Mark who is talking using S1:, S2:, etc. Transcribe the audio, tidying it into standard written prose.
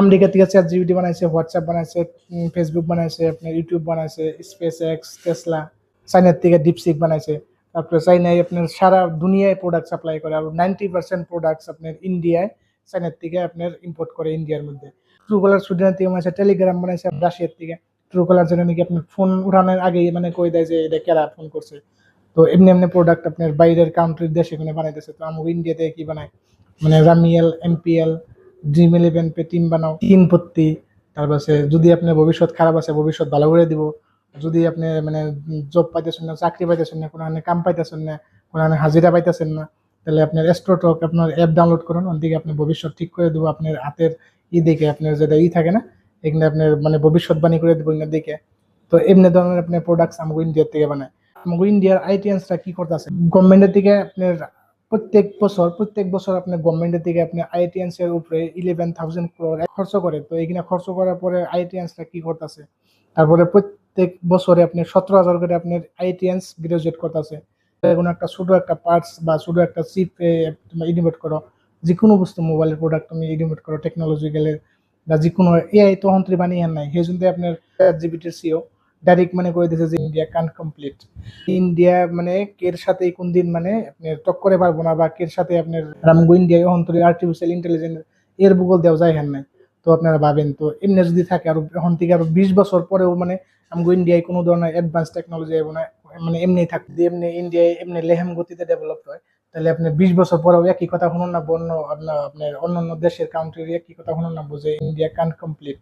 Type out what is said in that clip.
S1: America থেকে chat GPT বানাইছে, WhatsApp বানাইছে, ফেসবুক বানাইছে, আপনার ইউটিউব বানাইছে, স্পেস এক্স, টেসলা। চাইনার থেকে ডিপসিক বানাইছে। তারপরে চাইনায় আপনার সারা দুনিয়ায় প্রোডাক্ট সাপ্লাই করে, আর 90% প্রোডাক্টস আপনার ইন্ডিয়ায় চাইনার থেকে আপনার ইম্পোর্ট করে ইন্ডিয়ার মধ্যে। ট্রু কলার সুইডেনের থেকে বানাইছে, টেলিগ্রাম বানাইছে রাশিয়ার থেকে। ট্রু কলার যেন নাকি আপনার ফোন উঠানোর আগেই মানে কই দেয় যে এটা কেরা ফোন করছে। তো এমনি এমনি প্রোডাক্ট আপনার বাইরের কান্ট্রির দেশে এখানে বানাইতেছে। তো আমাকে ইন্ডিয়াতে কি বানায়, মানে রামিএল, এমপিএল, ড্রিম11, পেটিম বানাও, তিন পত্তি। তারপরে যদি আপনার ভবিষ্যৎ খারাপ আছে, ভবিষ্যৎ ভালো করে দিব। যদি আপনি মানে জব পাইতেছেন না, চাকরি পাইতেছেন না, কোনো কাম পাইতেছেন না, কোনো হাজিরা পাইতেছেন না, তাহলে আপনার অ্যাস্ট্রোটক আপনার অ্যাপ ডাউনলোড করুন, ওদিকে আপনি ভবিষ্যৎ ঠিক করে দেবো আপনার হাতের দেখে। আপনার যেটা থাকে না, এখানে আপনার মানে ভবিষ্যৎবাণী করে দেবো এখানে দেখে। তো এমনি ধরনের আপনার প্রোডাক্টস আমাকে ইন্ডিয়ার থেকে বানায়। আমাকে ইন্ডিয়ার আইটিএনসরা কি করতেছে, গভর্নমেন্টের থেকে আপনার প্রত্যেক বছর আপনার গভর্নমেন্টের থেকে আপনার আইটিএনস এর উপরে 11,000 crore খরচ করে। তো এখানে খরচ করার পরে আইটিএনসরা কি করতেছে, তারপরে প্রত্যেক বছরে আপনি 17,000 করে আপনার আইটিএনস গ্রাজুয়েট করতেছে। কোনো একটা ছোট একটা পার্টস বা ছোট একটা চিপ ইনোভেট করো, যে কোনো বস্তু মোবাইলের প্রোডাক্ট তুমি ইনোভেট করো টেকনোলজিক্যালের, বা যে কোনো এআই তো অন্তরে বানিয়ে নাই। সেই জন্য আপনার জিবিটির সিও ডাইরেক্ট মানে করে দিয়েছে যে ইন্ডিয়া কান কমপ্লিট। ইন্ডিয়া মানে কের সাথে কোন দিন মানে আপনি টক্করে পারবো না, বা কের সাথে আপনার রামগো ইন্ডিয়া অন্তরে আর্টিফিশিয়াল ইন্টেলিজেন্স এর ভূগোল দেওয়া যায় হ্যাঁ নাই। তো আপনারা ভাবেন, তো এমনি যদি থাকে আর এখন থেকে আরো 20 বছর পরেও মানে আমগো ইন্ডিয়ায় কোনো ধরনের অ্যাডভান্স টেকনোলজি আইব না, মানে এমনি থাকবে। যদি এমনি ইন্ডিয়ায় এমনি লেহেম গতিতে ডেভেলপ হয়, তাহলে আপনি 20 বছর পরেও একই কথা শুনুন না, অন্য আপনার অন্যান্য দেশের কান্ট্রির একই কথা শুনুন না, বুঝে ইন্ডিয়া কান কমপ্লিট।